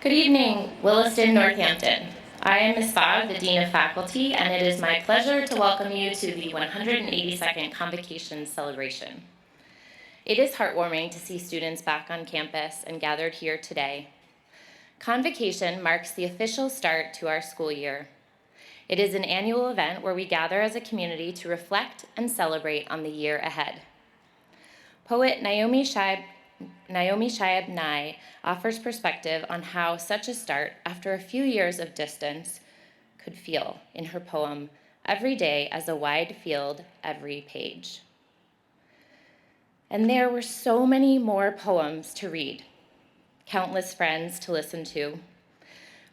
Good evening, Williston, Northampton. I am Ms. Fogg, the Dean of Faculty, and it is my pleasure to welcome you to the 182nd Convocation celebration. It is heartwarming to see students back on campus and gathered here today. Convocation marks the official start to our school year. It is an annual event where we gather as a community to reflect and celebrate on the year ahead. Poet Naomi Shihab Nye offers perspective on how such a start, after a few years of distance, could feel in her poem, Every Day as a Wide Field, Every Page. And there were so many more poems to read, countless friends to listen to.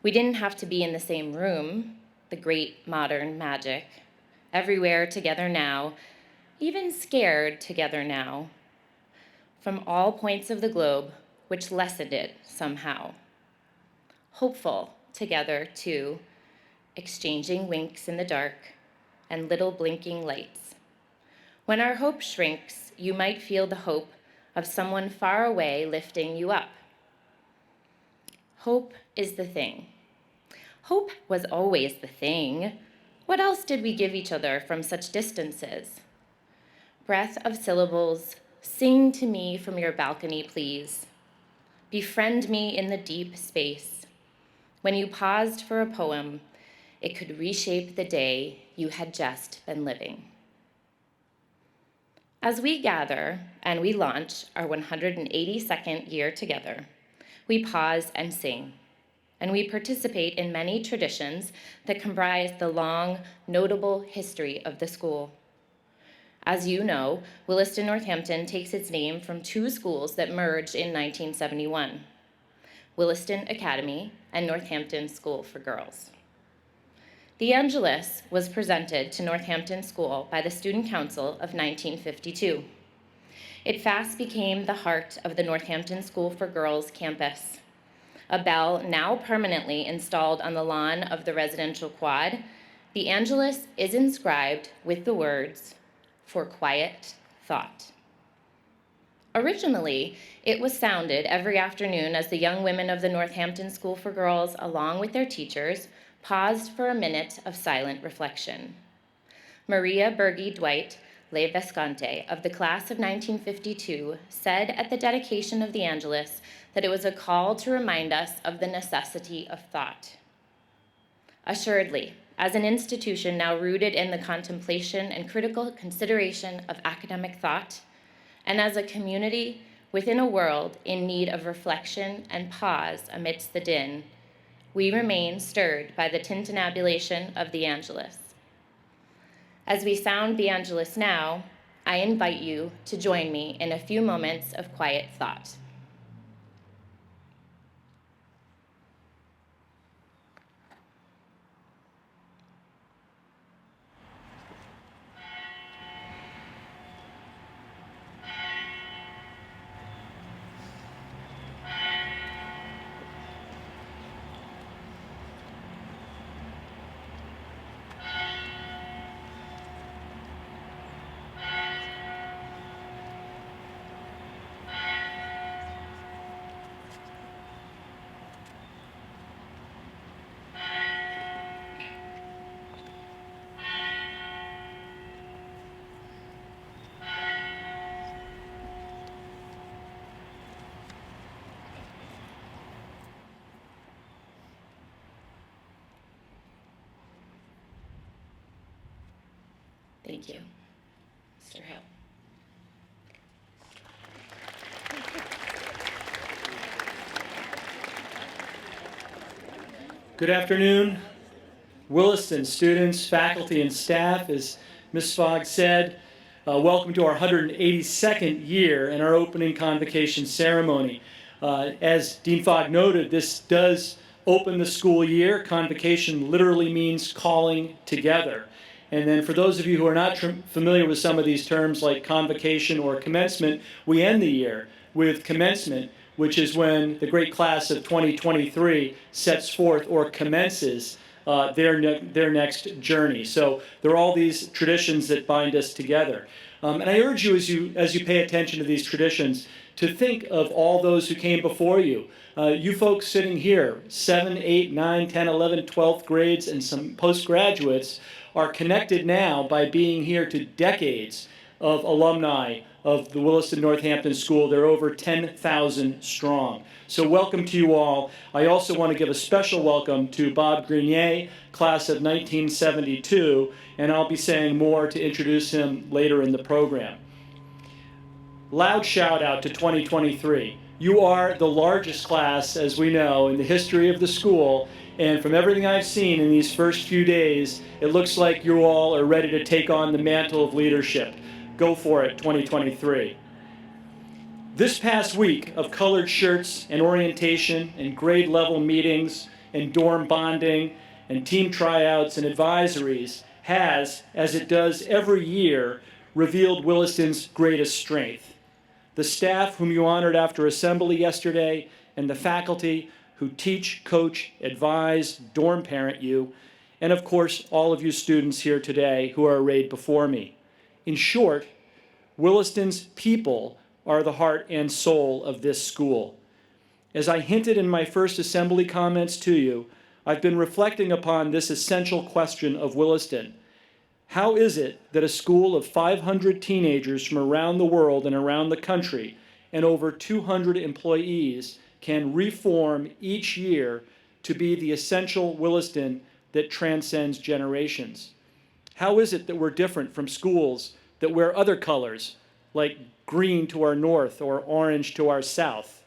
We didn't have to be in the same room, the great modern magic, everywhere together now, even scared together now, from all points of the globe, which lessened it somehow. Hopeful together, too, exchanging winks in the dark and little blinking lights. When our hope shrinks, you might feel the hope of someone far away lifting you up. Hope is the thing. Hope was always the thing. What else did we give each other from such distances? Breath of syllables, sing to me from your balcony, please. Befriend me in the deep space. When you paused for a poem, it could reshape the day you had just been living. As we gather and we launch our 182nd year together, we pause and sing, and we participate in many traditions that comprise the long, notable history of the school. As you know, Williston, Northampton takes its name from two schools that merged in 1971, Williston Academy and Northampton School for Girls. The Angelus was presented to Northampton School by the Student Council of 1952. It fast became the heart of the Northampton School for Girls campus. A bell now permanently installed on the lawn of the residential quad, the Angelus is inscribed with the words, "For quiet thought." Originally, it was sounded every afternoon as the young women of the Northampton School for Girls, along with their teachers, paused for a minute of silent reflection. Maria Berge Dwight Le Vescante of the class of 1952 said at the dedication of the Angelus that it was a call to remind us of the necessity of thought. Assuredly, as an institution now rooted in the contemplation and critical consideration of academic thought, and as a community within a world in need of reflection and pause amidst the din, we remain stirred by the tintinnabulation of the Angelus. As we sound the Angelus now, I invite you to join me in a few moments of quiet thought. Thank you, Mr. Hill. Good afternoon, Williston students, faculty, and staff. As Ms. Fogg said, welcome to our 182nd year and our opening convocation ceremony. As Dean Fogg noted, this does open the school year. Convocation literally means calling together. And then for those of you who are not familiar with some of these terms like convocation or commencement, we end the year with commencement, which is when the great class of 2023 sets forth or commences their next journey. So there are all these traditions that bind us together. And I urge you as you pay attention to these traditions, to think of all those who came before you. You folks sitting here, 7, 8, 9, 10, 11, 12th grades, and some postgraduates, are connected now by being here to decades of alumni of the Williston Northampton School. They're over 10,000 strong. So welcome to you all. I also want to give a special welcome to Bob Grenier, class of 1972, and I'll be saying more to introduce him later in the program. Loud shout out to 2023. You are the largest class, as we know, in the history of the school, and from everything I've seen in these first few days, it looks like you all are ready to take on the mantle of leadership. Go for it, 2023. This past week of colored shirts and orientation and grade level meetings and dorm bonding and team tryouts and advisories has, as it does every year, revealed Williston's greatest strength. The staff whom you honored after assembly yesterday and the faculty who teach, coach, advise, dorm parent you, and of course all of you students here today who are arrayed before me. In short, Williston's people are the heart and soul of this school. As I hinted in my first assembly comments to you, I've been reflecting upon this essential question of Williston. How is it that a school of 500 teenagers from around the world and around the country and over 200 employees can reform each year to be the essential Williston that transcends generations? How is it that we're different from schools that wear other colors, like green to our north or orange to our south?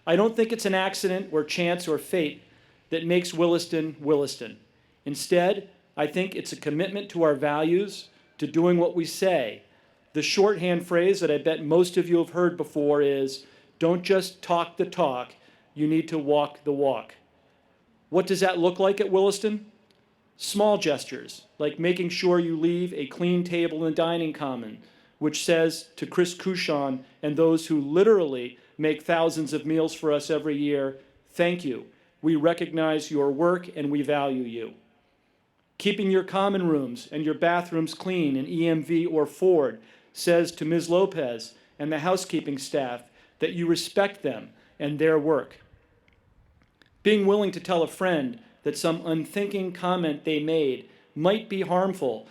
I don't think it's an accident or chance or fate that makes Williston Williston. Instead, I think it's a commitment to our values, to doing what we say. The shorthand phrase that I bet most of you have heard before is, don't just talk the talk, you need to walk the walk. What does that look like at Williston? Small gestures, like making sure you leave a clean table in the dining common, which says to Chris Couchon and those who literally make thousands of meals for us every year, thank you. We recognize your work and we value you. Keeping your common rooms and your bathrooms clean in EMV or Ford says to Ms. Lopez and the housekeeping staff that you respect them and their work. Being willing to tell a friend that some unthinking comment they made might be harmful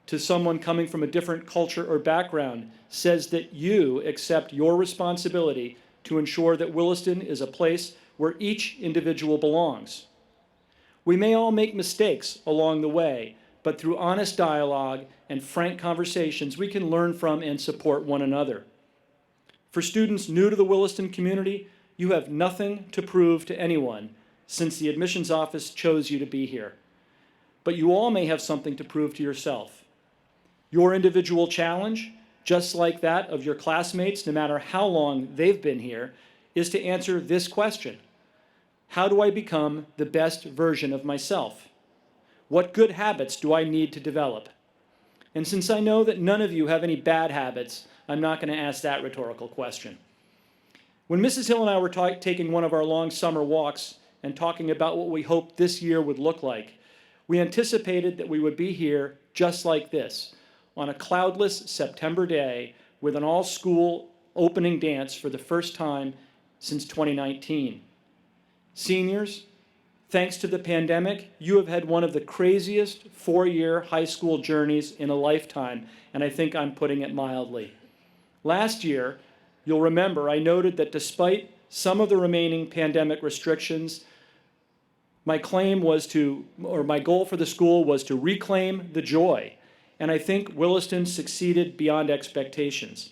to someone coming from a different culture or background says that you accept your responsibility to ensure that Williston is a place where each individual belongs. We may all make mistakes along the way, but through honest dialogue and frank conversations, we can learn from and support one another. For students new to the Williston community, you have nothing to prove to anyone since the admissions office chose you to be here. But you all may have something to prove to yourself. Your individual challenge, just like that of your classmates, no matter how long they've been here, is to answer this question. How do I become the best version of myself? What good habits do I need to develop? And since I know that none of you have any bad habits, I'm not going to ask that rhetorical question. When Mrs. Hill and I were taking one of our long summer walks and talking about what we hoped this year would look like, we anticipated that we would be here just like this, on a cloudless September day with an all-school opening dance for the first time since 2019. Seniors, thanks to the pandemic, you have had one of the craziest four-year high school journeys in a lifetime, and I think I'm putting it mildly. Last year, you'll remember I noted that despite some of the remaining pandemic restrictions, my goal for the school was to reclaim the joy, and I think Williston succeeded beyond expectations.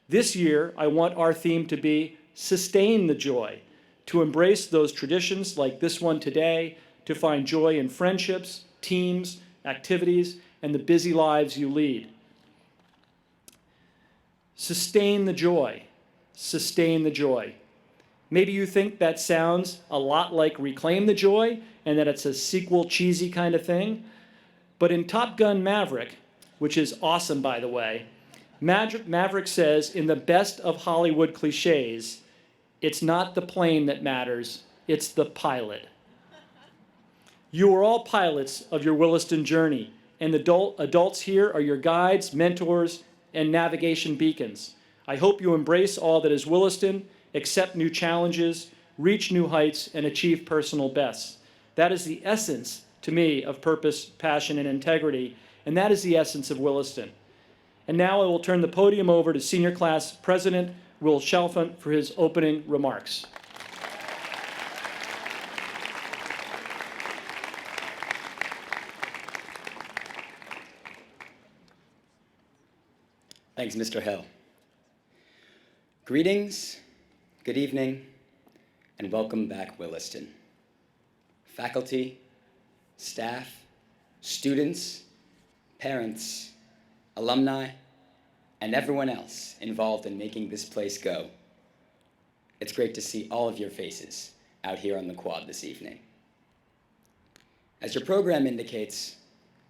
This year, I want our theme to be sustain the joy, to embrace those traditions like this one today, to find joy in friendships, teams, activities, and the busy lives you lead. Sustain the joy. Sustain the joy. Maybe you think that sounds a lot like Reclaim the Joy and that it's a sequel cheesy kind of thing. But in Top Gun Maverick, which is awesome by the way, Maverick says in the best of Hollywood cliches, it's not the plane that matters, it's the pilot. You are all pilots of your Williston journey, and the adults here are your guides, mentors, and navigation beacons. I hope you embrace all that is Williston, accept new challenges, reach new heights, and achieve personal bests. That is the essence, to me, of purpose, passion, and integrity, and that is the essence of Williston. And now I will turn the podium over to Senior Class President Will Chalfant for his opening remarks. Thanks, Mr. Hill. Greetings, good evening, and welcome back, Williston. Faculty, staff, students, parents, alumni, and everyone else involved in making this place go. It's great to see all of your faces out here on the quad this evening. As your program indicates,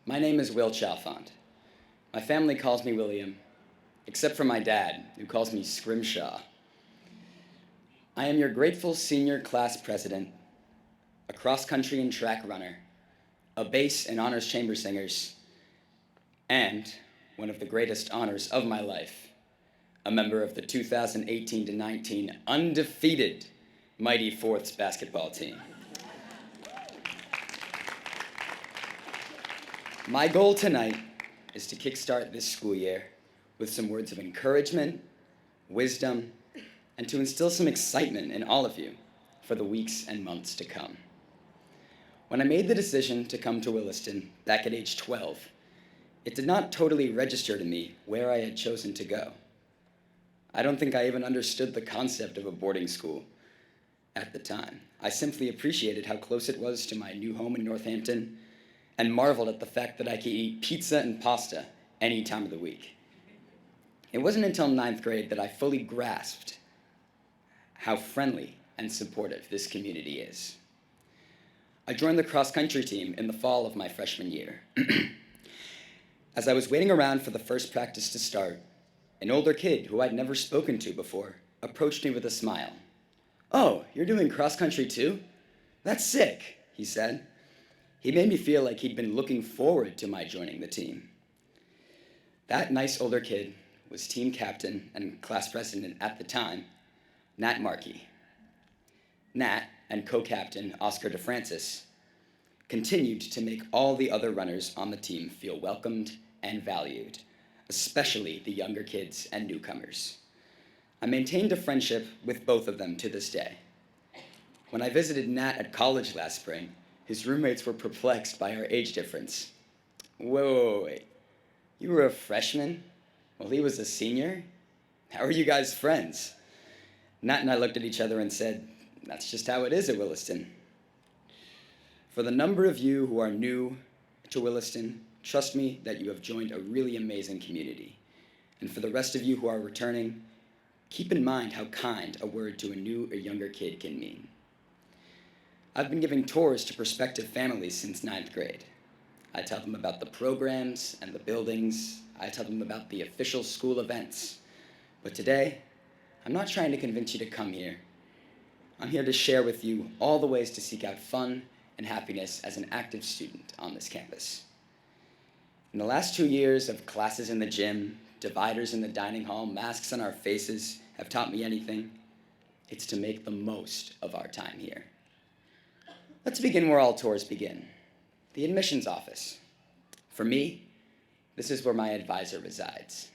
my name is Will Chalfant. My family calls me William, except for my dad, who calls me Scrimshaw. I am your grateful senior class president, a cross-country and track runner, a bass and honors chamber singers, and one of the greatest honors of my life, a member of the 2018-19 undefeated Mighty Fourths basketball team. My goal tonight is to kickstart this school year with some words of encouragement, wisdom, and to instill some excitement in all of you for the weeks and months to come. When I made the decision to come to Williston back at age 12, it did not totally register to me where I had chosen to go. I don't think I even understood the concept of a boarding school at the time. I simply appreciated how close it was to my new home in Northampton and marveled at the fact that I could eat pizza and pasta any time of the week. It wasn't until 9th grade that I fully grasped how friendly and supportive this community is. I joined the cross-country team in the fall of my freshman year. As I was waiting around for the first practice to start, an older kid who I'd never spoken to before approached me with a smile. "Oh, you're doing cross-country too? That's sick," he said. He made me feel like he'd been looking forward to my joining the team. That nice older kid was team captain and class president at the time, Nat Markey. Nat and co-captain Oscar DeFrancis continued to make all the other runners on the team feel welcomed and valued, especially the younger kids and newcomers. I maintained a friendship with both of them to this day. When I visited Nat at college last spring, his roommates were perplexed by our age difference. Wait. You were a freshman? Well, he was a senior? How are you guys friends? Nat and I looked at each other and said, that's just how it is at Williston. For the number of you who are new to Williston, trust me that you have joined a really amazing community. And for the rest of you who are returning, keep in mind how kind a word to a new or younger kid can mean. I've been giving tours to prospective families since 9th grade. I tell them about the programs and the buildings. I tell them about the official school events. But today, I'm not trying to convince you to come here. I'm here to share with you all the ways to seek out fun and happiness as an active student on this campus. In the last 2 years of classes in the gym, dividers in the dining hall, masks on our faces have taught me anything, it's to make the most of our time here. Let's begin where all tours begin, the admissions office. For me, this is where my advisor resides.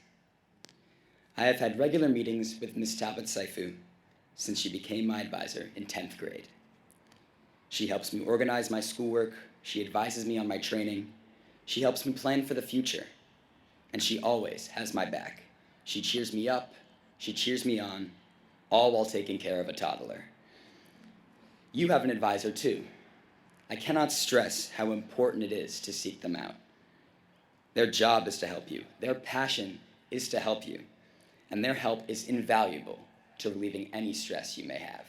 I have had regular meetings with Ms. Talbot Saifu since she became my advisor in 10th grade. She helps me organize my schoolwork, she advises me on my training, she helps me plan for the future, and she always has my back. She cheers me up, she cheers me on, all while taking care of a toddler. You have an advisor too. I cannot stress how important it is to seek them out. Their job is to help you. Their passion is to help you. And their help is invaluable to relieving any stress you may have.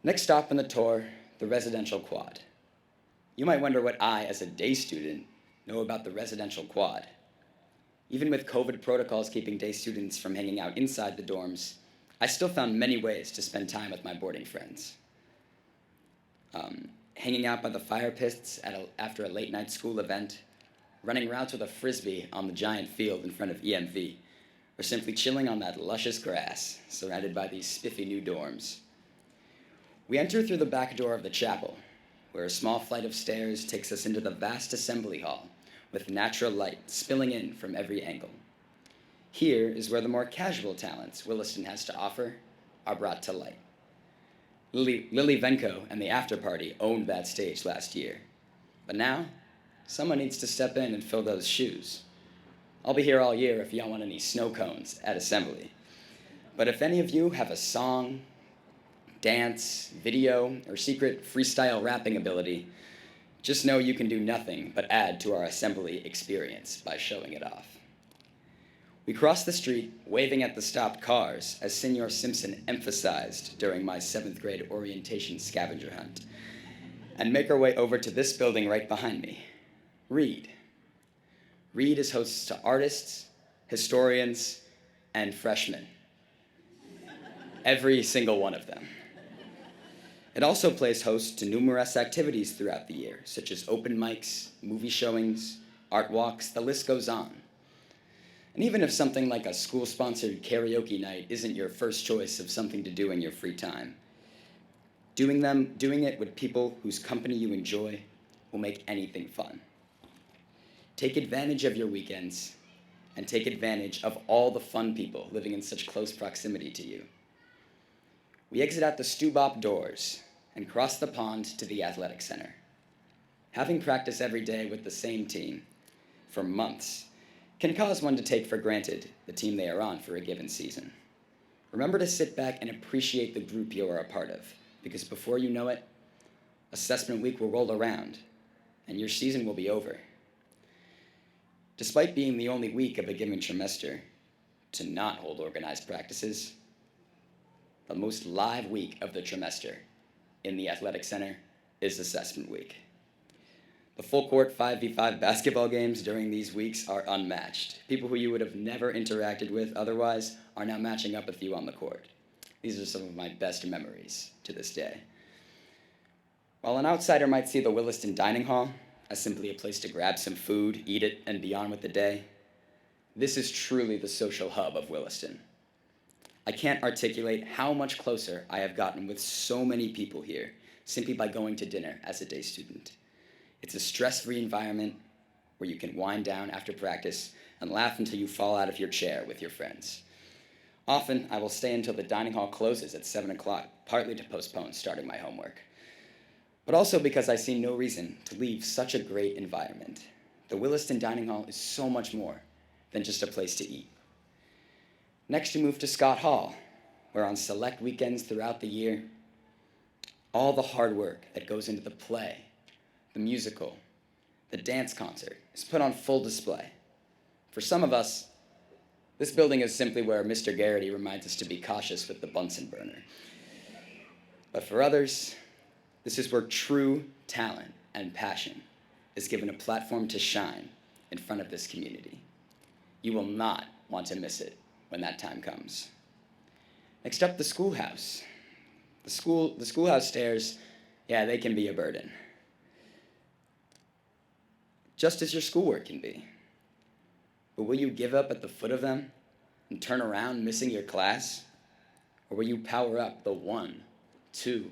Next stop on the tour, the residential quad. You might wonder what I, as a day student, know about the residential quad. Even with COVID protocols keeping day students from hanging out inside the dorms, I still found many ways to spend time with my boarding friends. hanging out by the fire pits after a late night school event, running routes with a frisbee on the giant field in front of EMV, or simply chilling on that luscious grass surrounded by these spiffy new dorms. We enter through the back door of the chapel, where a small flight of stairs takes us into the vast assembly hall with natural light spilling in from every angle. Here is where the more casual talents Williston has to offer are brought to light. Lily Venko and the after party owned that stage last year. But now, someone needs to step in and fill those shoes. I'll be here all year if y'all want any snow cones at assembly. But if any of you have a song, dance, video, or secret freestyle rapping ability, just know you can do nothing but add to our assembly experience by showing it off. We cross the street, waving at the stopped cars, as Senor Simpson emphasized during my 7th grade orientation scavenger hunt, and make our way over to this building right behind me, Reed. Reed is host to artists, historians, and freshmen. Every single one of them. It also plays host to numerous activities throughout the year, such as open mics, movie showings, art walks, the list goes on. And even if something like a school-sponsored karaoke night isn't your first choice of something to do in your free time, doing it with people whose company you enjoy will make anything fun. Take advantage of your weekends and take advantage of all the fun people living in such close proximity to you. We exit out the Stubop doors and cross the pond to the athletic center. Having practice every day with the same team for months can cause one to take for granted the team they are on for a given season. Remember to sit back and appreciate the group you are a part of, because before you know it, assessment week will roll around and your season will be over. Despite being the only week of a given trimester to not hold organized practices, the most live week of the trimester in the athletic center is assessment week. The full court 5v5 basketball games during these weeks are unmatched. People who you would have never interacted with otherwise are now matching up with you on the court. These are some of my best memories to this day. While an outsider might see the Williston Dining Hall as simply a place to grab some food, eat it, and be on with the day, this is truly the social hub of Williston. I can't articulate how much closer I have gotten with so many people here simply by going to dinner as a day student. It's a stress-free environment where you can wind down after practice and laugh until you fall out of your chair with your friends. Often, I will stay until the dining hall closes at 7 o'clock, partly to postpone starting my homework, but also because I see no reason to leave such a great environment. The Williston Dining Hall is so much more than just a place to eat. Next, we move to Scott Hall, where on select weekends throughout the year, all the hard work that goes into the play, the musical, the dance concert is put on full display. For some of us, this building is simply where Mr. Garrity reminds us to be cautious with the Bunsen burner. But for others, this is where true talent and passion is given a platform to shine in front of this community. You will not want to miss it when that time comes. Next up, the schoolhouse. The schoolhouse stairs, yeah, they can be a burden. Just as your schoolwork can be. But will you give up at the foot of them and turn around missing your class? Or will you power up the 1, 2,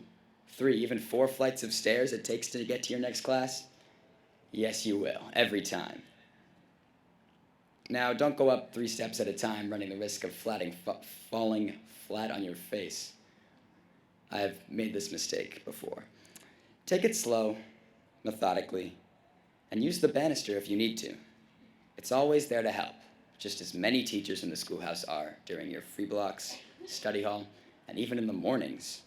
3, even 4 flights of stairs it takes to get to your next class? Yes, you will, every time. Now, don't go up 3 steps at a time, running the risk of falling flat on your face. I have made this mistake before. Take it slow, methodically, and use the banister if you need to. It's always there to help, just as many teachers in the schoolhouse are during your free blocks, study hall, and even in the mornings.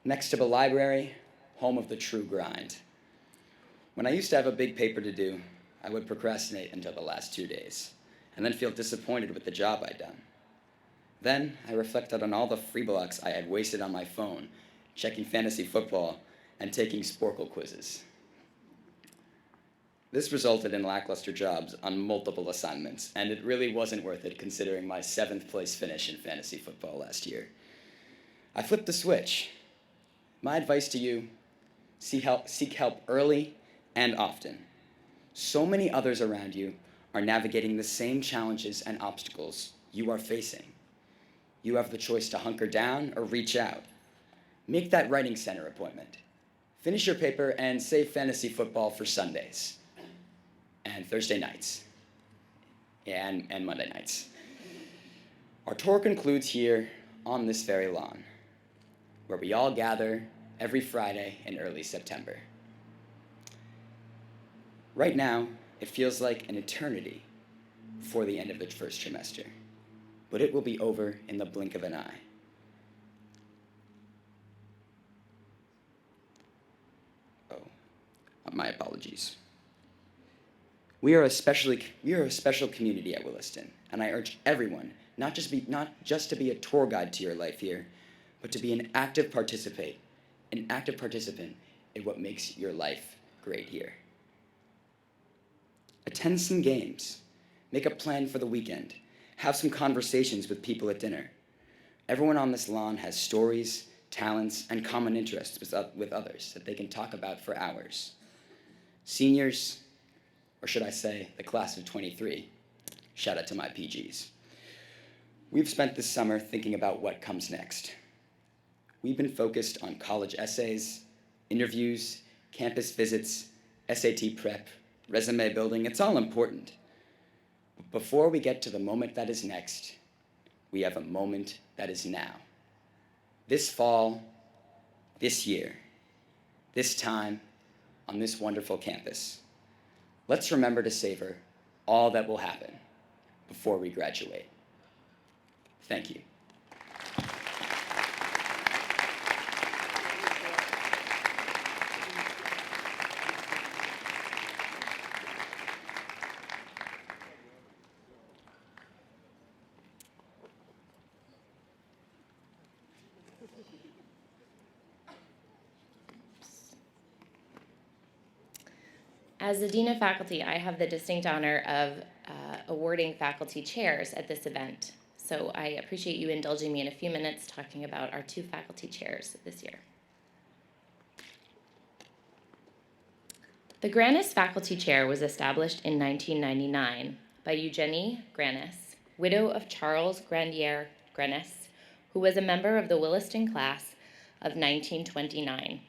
Next to the library, home of the true grind. When I used to have a big paper to do, I would procrastinate until the last 2 days, and then feel disappointed with the job I'd done. Then I reflected on all the free blocks I had wasted on my phone, checking fantasy football, and taking Sporkle quizzes. This resulted in lackluster jobs on multiple assignments, and it really wasn't worth it considering my 7th place finish in fantasy football last year. I flipped the switch. My advice to you Seek help early and often. So many others around you are navigating the same challenges and obstacles you are facing. You have the choice to hunker down or reach out. Make that writing center appointment. Finish your paper and save fantasy football for Sundays and Thursday nights and Monday nights. Our tour concludes here on this very lawn, where we all gather every Friday in early September. Right now, it feels like an eternity before the end of the first trimester, but it will be over in the blink of an eye. My apologies. We are a special community at Williston, and I urge everyone not just to be a tour guide to your life here, but to be an active participant in what makes your life great here. Attend some games, make a plan for the weekend, have some conversations with people at dinner. Everyone on this lawn has stories, talents, and common interests with others that they can talk about for hours. Seniors, or should I say the class of 23, shout out to my PGs. We've spent this summer thinking about what comes next. We've been focused on college essays, interviews, campus visits, SAT prep, resume building. It's all important. But before we get to the moment that is next, we have a moment that is now. This fall, this year, this time, on this wonderful campus. Let's remember to savor all that will happen before we graduate. Thank you. As the Dean of Faculty, I have the distinct honor of awarding faculty chairs at this event. So I appreciate you indulging me in a few minutes talking about our 2 faculty chairs this year. The Grannis Faculty Chair was established in 1999 by Eugenie Grannis, widow of Charles Grandier Grannis, who was a member of the Williston class of 1929.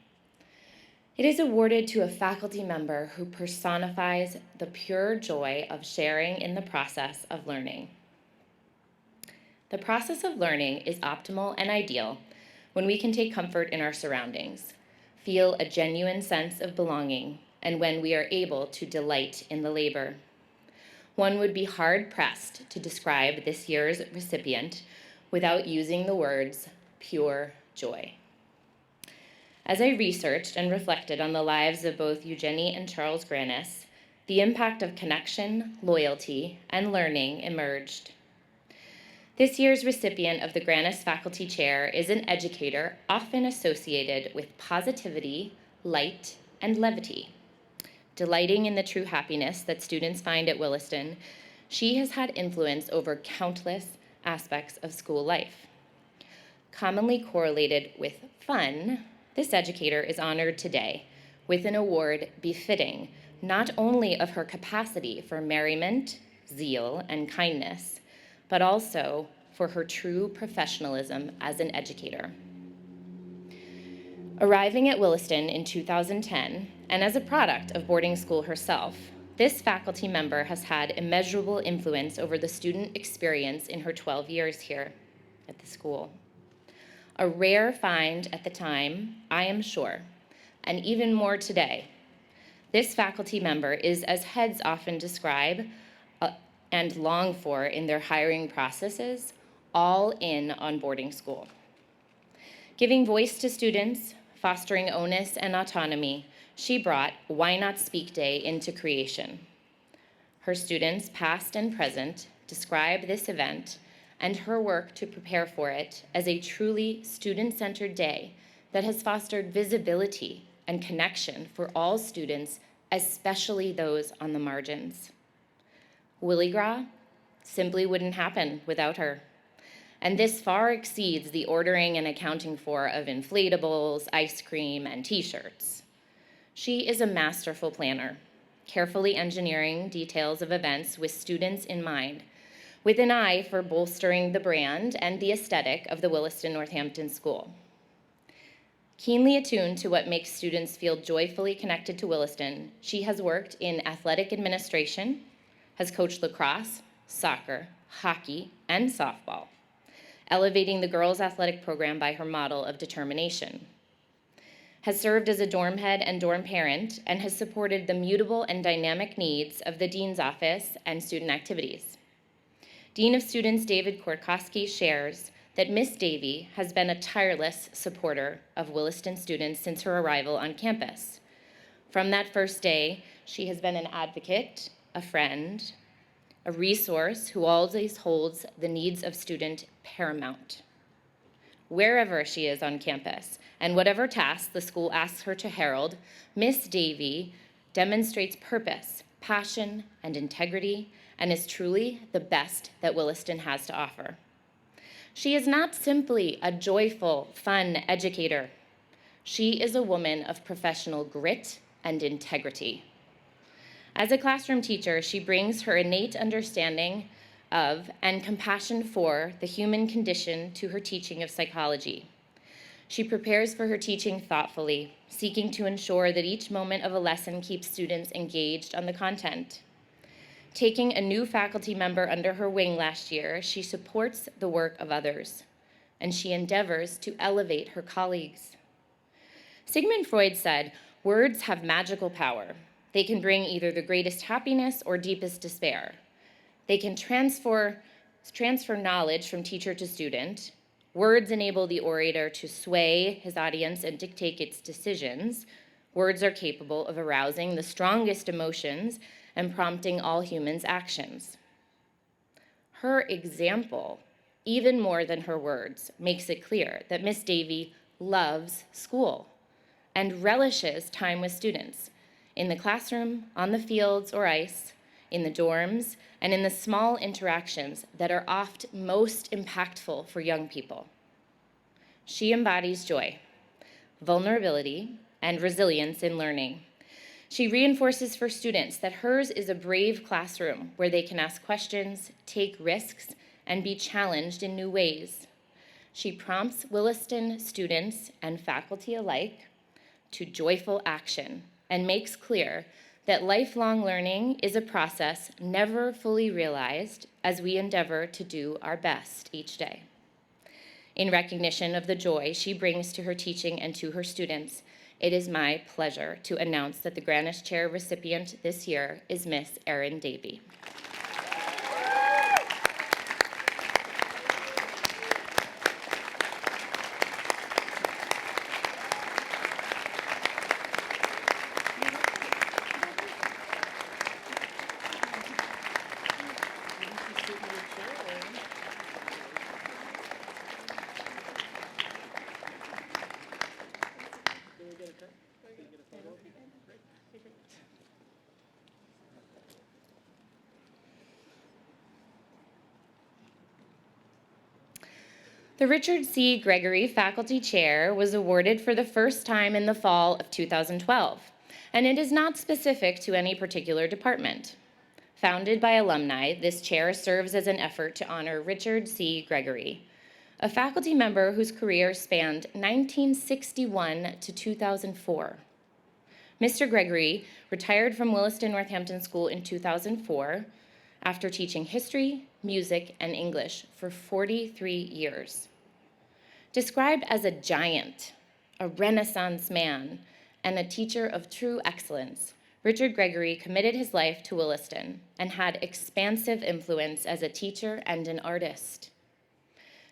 It is awarded to a faculty member who personifies the pure joy of sharing in the process of learning. The process of learning is optimal and ideal when we can take comfort in our surroundings, feel a genuine sense of belonging, and when we are able to delight in the labor. One would be hard-pressed to describe this year's recipient without using the words pure joy. As I researched and reflected on the lives of both Eugenie and Charles Grannis, the impact of connection, loyalty, and learning emerged. This year's recipient of the Grannis Faculty Chair is an educator often associated with positivity, light, and levity. Delighting in the true happiness that students find at Williston, she has had influence over countless aspects of school life. Commonly correlated with fun, this educator is honored today with an award befitting not only of her capacity for merriment, zeal, and kindness, but also for her true professionalism as an educator. Arriving at Williston in 2010, and as a product of boarding school herself, this faculty member has had immeasurable influence over the student experience in her 12 years here at the school. A rare find at the time, I am sure, and even more today. This faculty member is, as heads often describe and long for in their hiring processes, all in on boarding school. Giving voice to students, fostering onus and autonomy, she brought Why Not Speak Day into creation. Her students, past and present, describe this event and her work to prepare for it as a truly student-centered day that has fostered visibility and connection for all students, especially those on the margins. Willie Gras simply wouldn't happen without her. And this far exceeds the ordering and accounting for of inflatables, ice cream, and t-shirts. She is a masterful planner, carefully engineering details of events with students in mind, with an eye for bolstering the brand and the aesthetic of the Williston Northampton School. Keenly attuned to what makes students feel joyfully connected to Williston, she has worked in athletic administration, has coached lacrosse, soccer, hockey, and softball, elevating the girls' athletic program by her model of determination, has served as a dorm head and dorm parent, and has supported the mutable and dynamic needs of the dean's office and student activities. Dean of Students David Kortkowski shares that Miss Davy has been a tireless supporter of Williston students since her arrival on campus. From that first day, she has been an advocate, a friend, a resource who always holds the needs of student paramount. Wherever she is on campus, and whatever tasks the school asks her to herald, Miss Davy demonstrates purpose, passion, and integrity, and is truly the best that Williston has to offer. She is not simply a joyful, fun educator. She is a woman of professional grit and integrity. As a classroom teacher, she brings her innate understanding of and compassion for the human condition to her teaching of psychology. She prepares for her teaching thoughtfully, seeking to ensure that each moment of a lesson keeps students engaged on the content. Taking a new faculty member under her wing last year, she supports the work of others, and she endeavors to elevate her colleagues. Sigmund Freud said, "Words have magical power. They can bring either the greatest happiness or deepest despair. They can transfer knowledge from teacher to student. Words enable the orator to sway his audience and dictate its decisions. Words are capable of arousing the strongest emotions and prompting all humans' actions." Her example, even more than her words, makes it clear that Miss Davy loves school and relishes time with students in the classroom, on the fields or ice, in the dorms, and in the small interactions that are oft most impactful for young people. She embodies joy, vulnerability, and resilience in learning. She reinforces for students that hers is a brave classroom where they can ask questions, take risks, and be challenged in new ways. She prompts Williston students and faculty alike to joyful action and makes clear that lifelong learning is a process never fully realized as we endeavor to do our best each day. In recognition of the joy she brings to her teaching and to her students, it is my pleasure to announce that the Granish Chair recipient this year is Miss Erin Davy. The Richard C. Gregory Faculty Chair was awarded for the first time in the fall of 2012, and it is not specific to any particular department. Founded by alumni, this chair serves as an effort to honor Richard C. Gregory, a faculty member whose career spanned 1961 to 2004. Mr. Gregory retired from Williston Northampton School in 2004 after teaching history, music, and English for 43 years. Described as a giant, a Renaissance man, and a teacher of true excellence, Richard Gregory committed his life to Williston and had expansive influence as a teacher and an artist.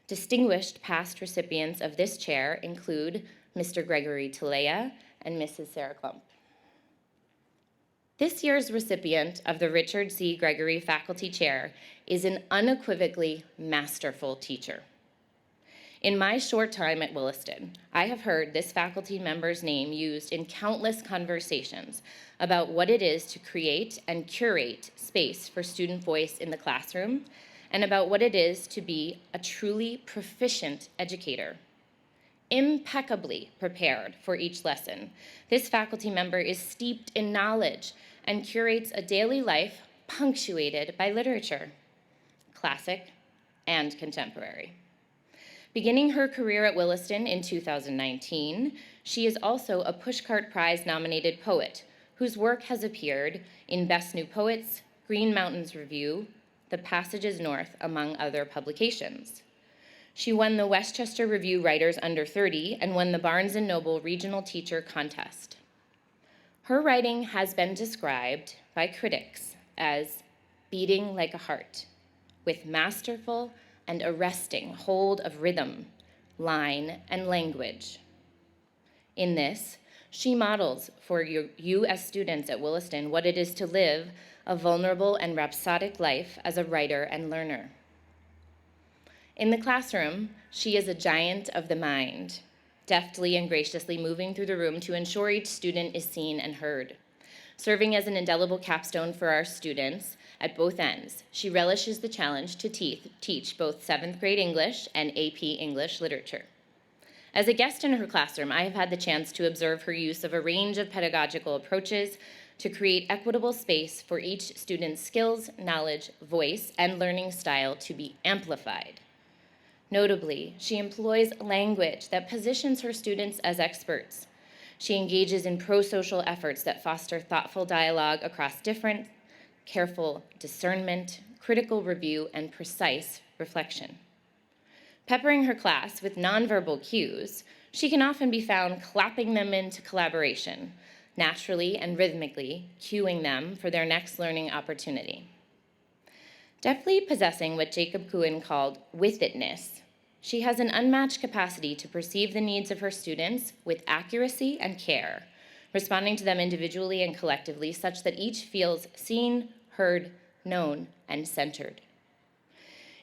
Distinguished past recipients of this chair include Mr. Gregory Talea and Mrs. Sarah Klump. This year's recipient of the Richard C. Gregory Faculty Chair is an unequivocally masterful teacher. In my short time at Williston, I have heard this faculty member's name used in countless conversations about what it is to create and curate space for student voice in the classroom, and about what it is to be a truly proficient educator. impeccably prepared for each lesson. This faculty member is steeped in knowledge and curates a daily life punctuated by literature, classic and contemporary. Beginning her career at Williston in 2019, she is also a Pushcart Prize-nominated poet whose work has appeared in Best New Poets, Green Mountains Review, The Passages North, among other publications. She won the Westchester Review Writers Under 30 and won the Barnes & Noble Regional Teacher Contest. Her writing has been described by critics as beating like a heart, with masterful and arresting hold of rhythm, line, and language. In this, she models for you as students at Williston what it is to live a vulnerable and rhapsodic life as a writer and learner. In the classroom, she is a giant of the mind, deftly and graciously moving through the room to ensure each student is seen and heard. Serving as an indelible capstone for our students at both ends, she relishes the challenge to teach both 7th grade English and AP English literature. As a guest in her classroom, I have had the chance to observe her use of a range of pedagogical approaches to create equitable space for each student's skills, knowledge, voice, and learning style to be amplified. Notably, she employs language that positions her students as experts. She engages in pro-social efforts that foster thoughtful dialogue across different, careful discernment, critical review, and precise reflection. Peppering her class with nonverbal cues, she can often be found clapping them into collaboration, naturally and rhythmically cueing them for their next learning opportunity. Deftly possessing what Jacob Cohen called with-itness, she has an unmatched capacity to perceive the needs of her students with accuracy and care, responding to them individually and collectively such that each feels seen, heard, known, and centered.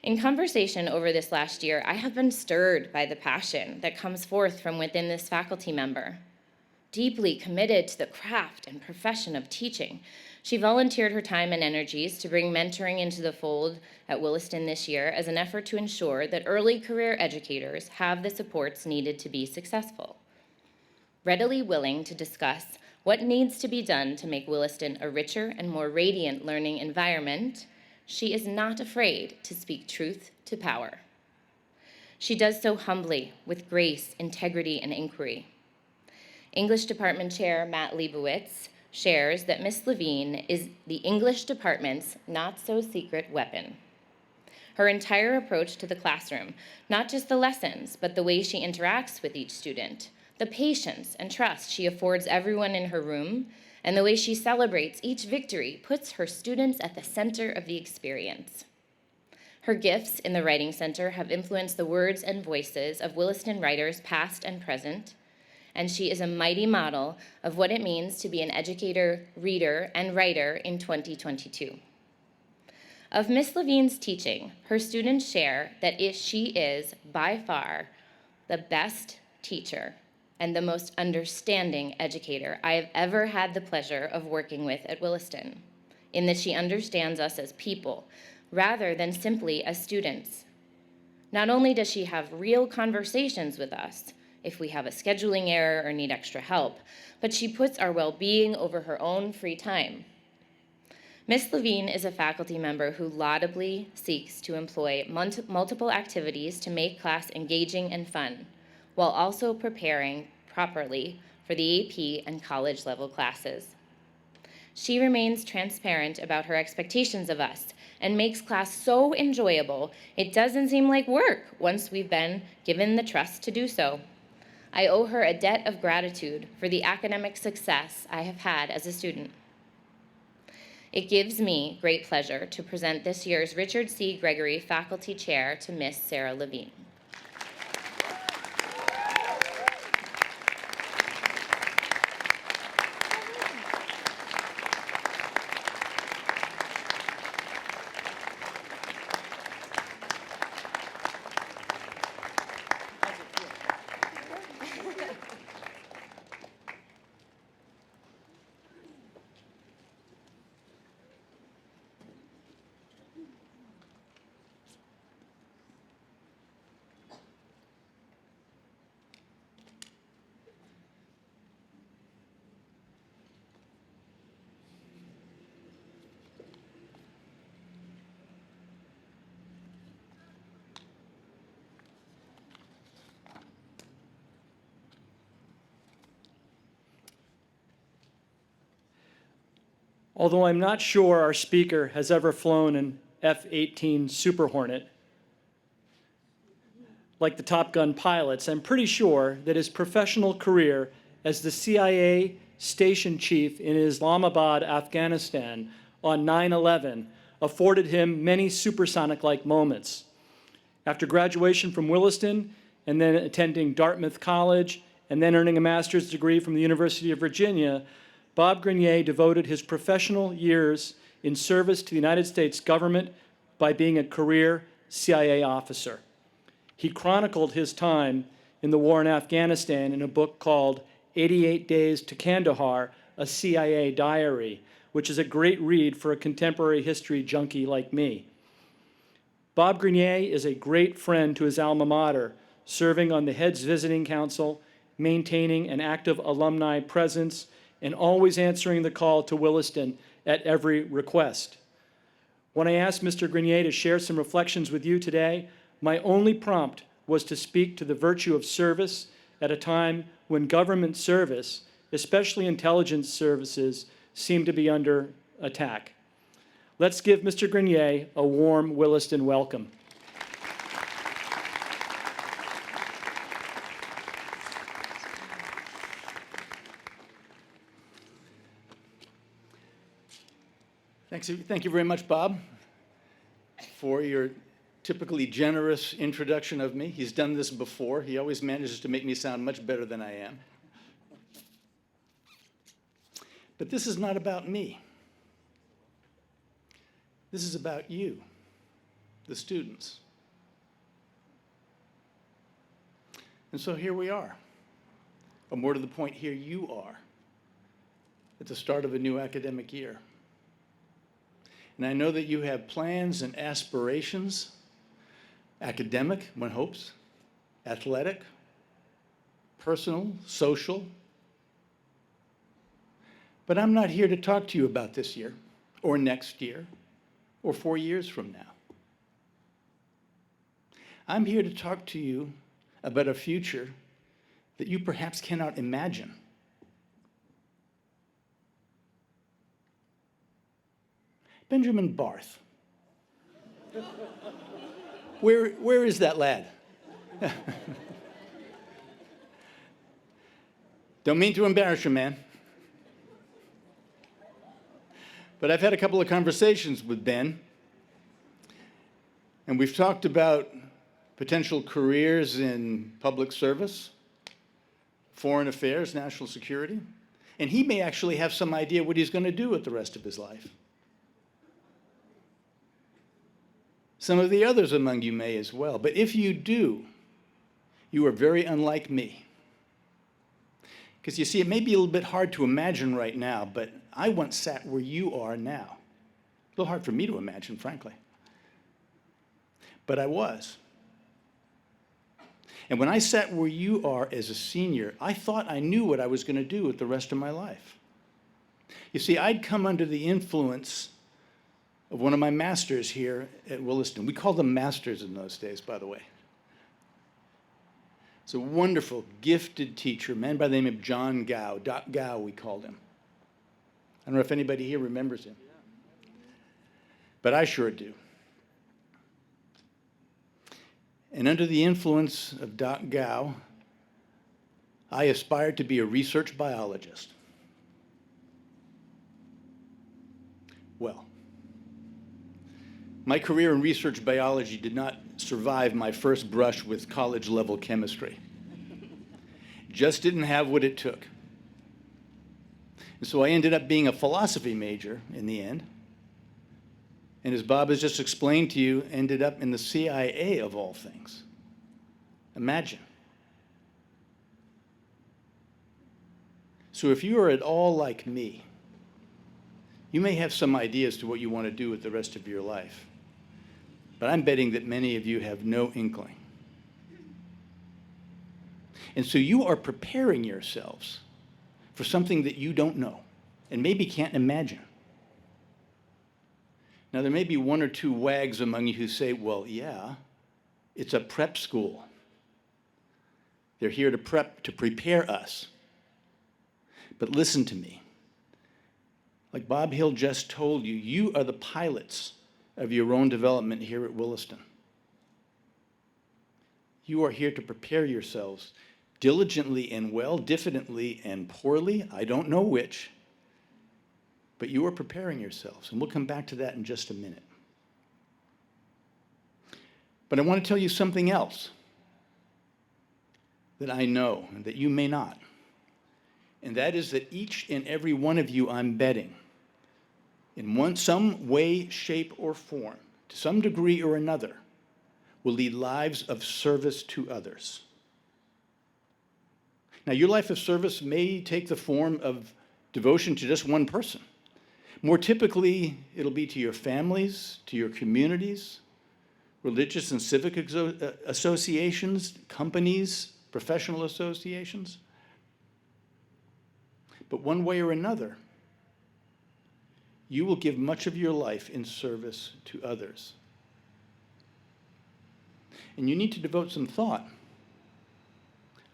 In conversation over this last year, I have been stirred by the passion that comes forth from within this faculty member. Deeply committed to the craft and profession of teaching, she volunteered her time and energies to bring mentoring into the fold at Williston this year as an effort to ensure that early career educators have the supports needed to be successful. Readily willing to discuss what needs to be done to make Williston a richer and more radiant learning environment, she is not afraid to speak truth to power. She does so humbly, with grace, integrity, and inquiry. English Department Chair Matt Leibowitz shares that Miss Levine is the English department's not-so-secret weapon. Her entire approach to the classroom, not just the lessons, but the way she interacts with each student, the patience and trust she affords everyone in her room, and the way she celebrates each victory puts her students at the center of the experience. Her gifts in the Writing Center have influenced the words and voices of Williston writers past and present, and she is a mighty model of what it means to be an educator, reader, and writer in 2022. Of Miss Levine's teaching, her students share that she is, by far, the best teacher and the most understanding educator I have ever had the pleasure of working with at Williston, in that she understands us as people rather than simply as students. Not only does she have real conversations with us if we have a scheduling error or need extra help, but she puts our well-being over her own free time. Miss Levine is a faculty member who laudably seeks to employ multiple activities to make class engaging and fun, while also preparing properly for the AP and college-level classes. She remains transparent about her expectations of us and makes class so enjoyable it doesn't seem like work once we've been given the trust to do so. I owe her a debt of gratitude for the academic success I have had as a student. It gives me great pleasure to present this year's Richard C. Gregory Faculty Chair to Miss Sarah Levine. Although I'm not sure our speaker has ever flown an F-18 Super Hornet, like the Top Gun pilots, I'm pretty sure that his professional career as the CIA station chief in Islamabad, Afghanistan on 9/11 afforded him many supersonic-like moments. After graduation from Williston and then attending Dartmouth College and then earning a master's degree from the University of Virginia, Bob Grenier devoted his professional years in service to the United States government by being a career CIA officer. He chronicled his time in the war in Afghanistan in a book called 88 Days to Kandahar, a CIA Diary, which is a great read for a contemporary history junkie like me. Bob Grenier is a great friend to his alma mater, serving on the Heads Visiting Council, maintaining an active alumni presence, and always answering the call to Williston at every request. When I asked Mr. Grenier to share some reflections with you today, my only prompt was to speak to the virtue of service at a time when government service, especially intelligence services, seemed to be under attack. Let's give Mr. Grenier a warm Williston welcome. Thank you very much, Bob, for your typically generous introduction of me. He's done this before. He always manages to make me sound much better than I am. But this is not about me. This is about you, the students. And so here we are. Or more to the point, here you are at the start of a new academic year. And I know that you have plans and aspirations, academic, one hopes, athletic, personal, social. But I'm not here to talk to you about this year, or next year, or 4 years from now. I'm here to talk to you about a future that you perhaps cannot imagine. Benjamin Barth. Where is that lad? Don't mean to embarrass you, man. But I've had a couple of conversations with Ben, and we've talked about potential careers in public service, foreign affairs, national security, and he may actually have some idea what he's going to do with the rest of his life. Some of the others among you may as well. But if you do, you are very unlike me. Because you see, it may be a little bit hard to imagine right now, but I once sat where you are now. A little hard for me to imagine, frankly. But I was. And when I sat where you are as a senior, I thought I knew what I was going to do with the rest of my life. You see, I'd come under the influence of one of my masters here at Williston. We called them masters in those days, by the way. It's a wonderful, gifted teacher, a man by the name of John Gow. Doc Gow, we called him. I don't know if anybody here remembers him. But I sure do. And under the influence of Doc Gow, I aspired to be a research biologist. Well, my career in research biology did not survive my first brush with college-level chemistry. Just didn't have what it took. And so I ended up being a philosophy major in the end. And as Bob has just explained to you, ended up in the CIA of all things. Imagine. So if you are at all like me, you may have some ideas to what you want to do with the rest of your life. But I'm betting that many of you have no inkling. And so you are preparing yourselves for something that you don't know and maybe can't imagine. Now, there may be one or two wags among you who say, well, yeah, it's a prep school. They're here to prepare us. But listen to me. Like Bob Hill just told you, you are the pilots of your own development here at Williston. You are here to prepare yourselves diligently and well, diffidently and poorly, I don't know which, but you are preparing yourselves, and we'll come back to that in just a minute. But I want to tell you something else that I know and that you may not, and that is that each and every one of you, I'm betting, in some way, shape, or form, to some degree or another, will lead lives of service to others. Now, your life of service may take the form of devotion to just one person. More typically, it'll be to your families, to your communities, religious and civic associations, companies, professional associations. But one way or another, you will give much of your life in service to others. And you need to devote some thought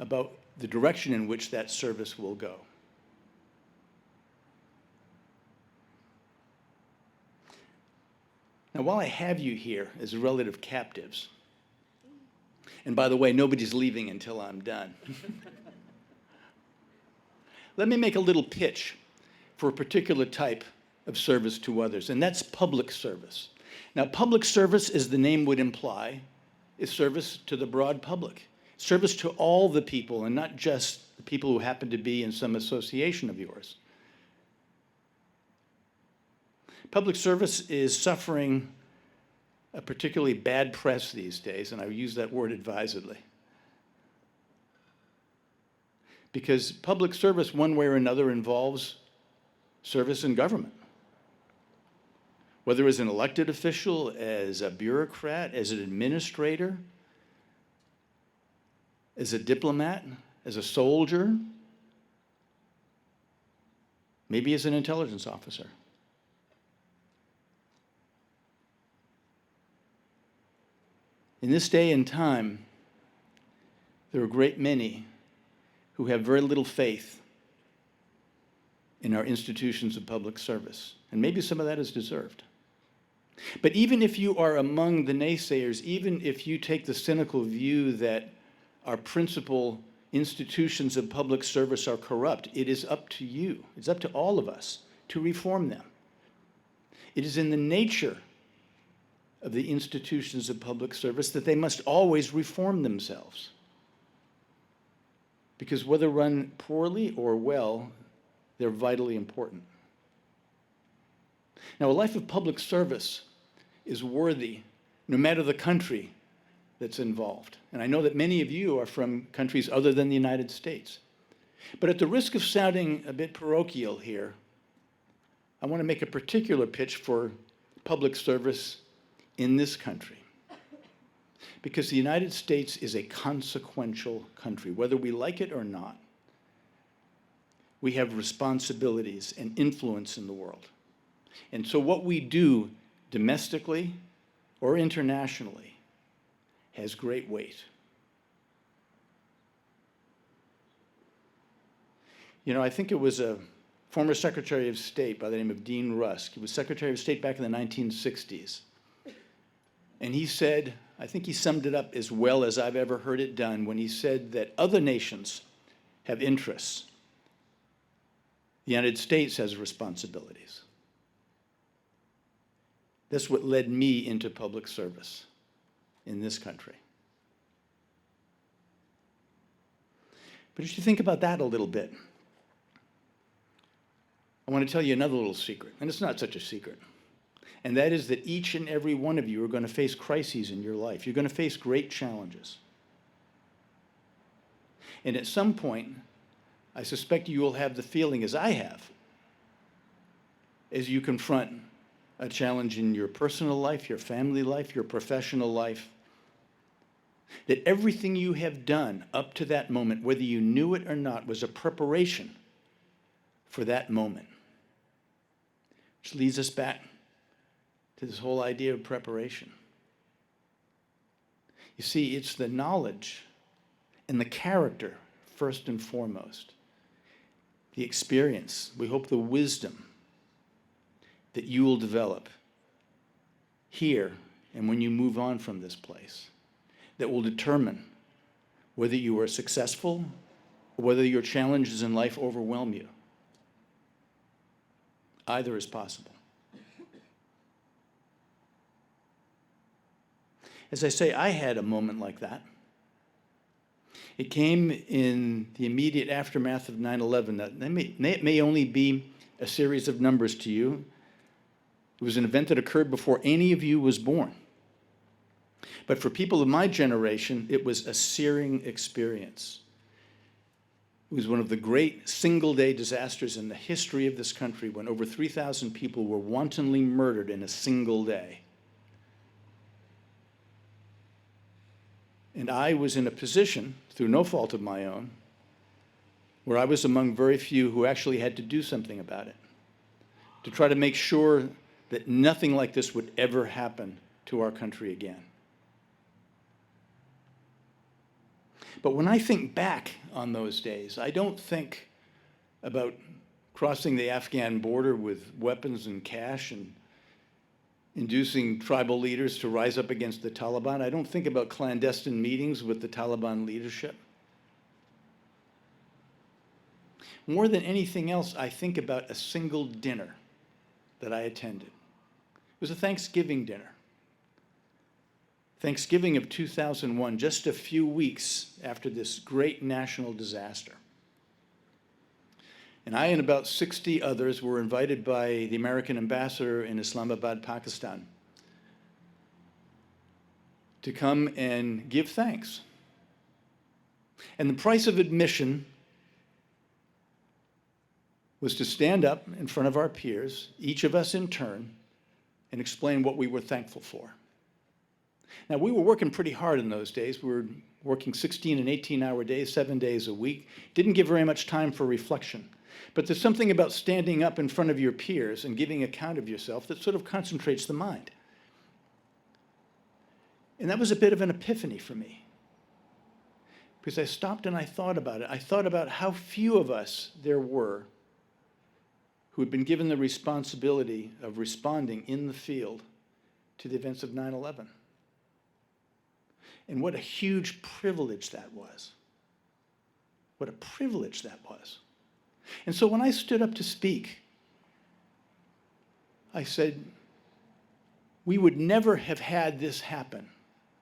about the direction in which that service will go. Now, while I have you here as relative captives, and by the way, nobody's leaving until I'm done, let me make a little pitch for a particular type of service to others, and that's public service. Now, public service, as the name would imply, is service to the broad public, service to all the people, and not just the people who happen to be in some association of yours. Public service is suffering a particularly bad press these days, and I use that word advisedly. Because public service, one way or another, involves service in government. Whether as an elected official, as a bureaucrat, as an administrator, as a diplomat, as a soldier, maybe as an intelligence officer. In this day and time, there are a great many who have very little faith in our institutions of public service, and maybe some of that is deserved. But even if you are among the naysayers, even if you take the cynical view that our principal institutions of public service are corrupt, it is up to you, it's up to all of us to reform them. It is in the nature of the institutions of public service that they must always reform themselves. Because whether run poorly or well, they're vitally important. Now, a life of public service is worthy no matter the country that's involved. And I know that many of you are from countries other than the United States. But at the risk of sounding a bit parochial here, I want to make a particular pitch for public service in this country. Because the United States is a consequential country, whether we like it or not. We have responsibilities and influence in the world. And so what we do domestically or internationally has great weight. You know, I think it was a former Secretary of State by the name of Dean Rusk. He was Secretary of State back in the 1960s. And he said, I think he summed it up as well as I've ever heard it done when he said that other nations have interests. The United States has responsibilities. That's what led me into public service in this country. But as you think about that a little bit, I want to tell you another little secret, and it's not such a secret. And that is that each and every one of you are going to face crises in your life. You're going to face great challenges. And at some point, I suspect you will have the feeling, as I have, as you confront a challenge in your personal life, your family life, your professional life, that everything you have done up to that moment, whether you knew it or not, was a preparation for that moment. Which leads us back to this whole idea of preparation. You see, it's the knowledge and the character, first and foremost. The experience, we hope the wisdom that you will develop here and when you move on from this place that will determine whether you are successful or whether your challenges in life overwhelm you. Either is possible. As I say, I had a moment like that. It came in the immediate aftermath of 9/11. That may only be a series of numbers to you. It was an event that occurred before any of you was born. But for people of my generation, it was a searing experience. It was one of the great single-day disasters in the history of this country when over 3,000 people were wantonly murdered in a single day. And I was in a position, through no fault of my own, where I was among very few who actually had to do something about it, to try to make sure that nothing like this would ever happen to our country again. But when I think back on those days, I don't think about crossing the Afghan border with weapons and cash and inducing tribal leaders to rise up against the Taliban. I don't think about clandestine meetings with the Taliban leadership. More than anything else, I think about a single dinner that I attended. It was a Thanksgiving dinner. Thanksgiving of 2001, just a few weeks after this great national disaster. And I and about 60 others were invited by the American ambassador in Islamabad, Pakistan, to come and give thanks. And the price of admission was to stand up in front of our peers, each of us in turn, and explain what we were thankful for. Now, we were working pretty hard in those days. We were working 16 and 18-hour days, 7 days a week. Didn't give very much time for reflection. But there's something about standing up in front of your peers and giving account of yourself that sort of concentrates the mind. And that was a bit of an epiphany for me, because I stopped and I thought about it. I thought about how few of us there were who had been given the responsibility of responding in the field to the events of 9/11. And what a huge privilege that was. What a privilege that was. And so when I stood up to speak, I said, we would never have had this happen.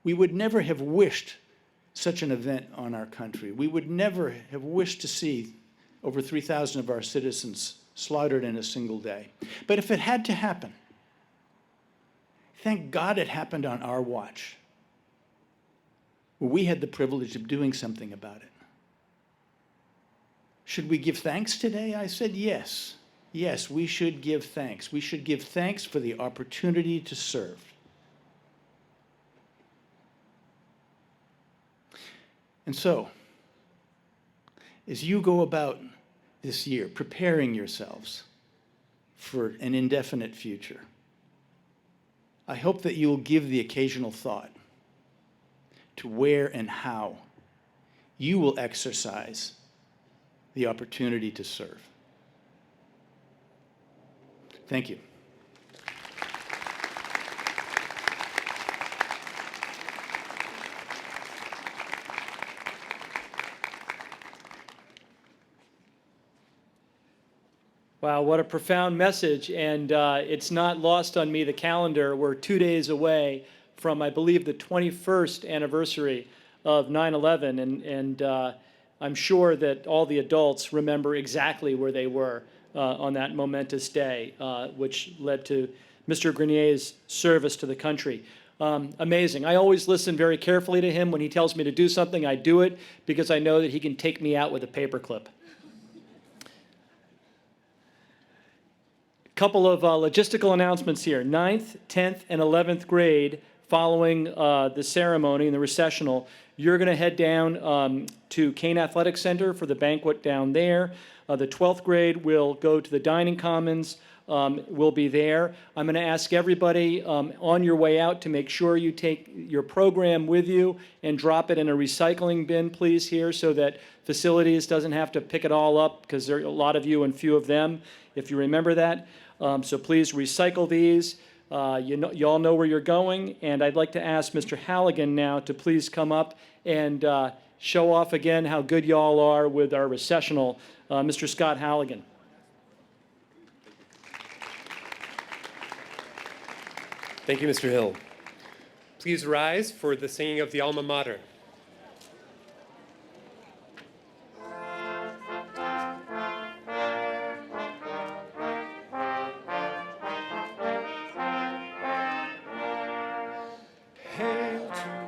We would never have wished such an event on our country. We would never have wished to see over 3,000 of our citizens slaughtered in a single day. But if it had to happen, thank God it happened on our watch, where we had the privilege of doing something about it. Should we give thanks today? I said yes. Yes, we should give thanks. We should give thanks for the opportunity to serve. And so, as you go about this year preparing yourselves for an indefinite future, I hope that you'll give the occasional thought to where and how you will exercise the opportunity to serve. Thank you. Wow, what a profound message. And it's not lost on me, the calendar. We're 2 days away from, I believe, the 21st anniversary of 9/11. And I'm sure that all the adults remember exactly where they were on that momentous day, which led to Mr. Grenier's service to the country. Amazing. I always listen very carefully to him. When he tells me to do something, I do it because I know that he can take me out with a paperclip. Couple of logistical announcements here. 9th, 10th, and 11th grade, following the ceremony and the recessional, you're going to head down to Kane Athletic Center for the banquet down there. The 12th grade will go to the dining commons. will be there. I'm going to ask everybody on your way out to make sure you take your program with you and drop it in a recycling bin, please, here, so that facilities doesn't have to pick it all up, because there are a lot of you and few of them, if you remember that. So please recycle these. You all know where you're going, and I'd like to ask Mr. Halligan now to please come up and show off again how good y'all are with our recessional. Mr. Scott Halligan. Thank you, Mr. Hill. Please rise for the singing of the alma mater. Hail to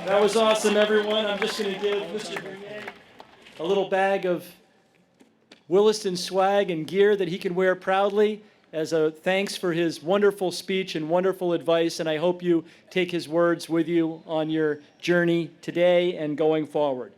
That was awesome, everyone. I'm just going to give Mr. Grenier a little bag of Williston swag and gear that he can wear proudly as a thanks for his wonderful speech and wonderful advice, and I hope you take his words with you on your journey today and going forward.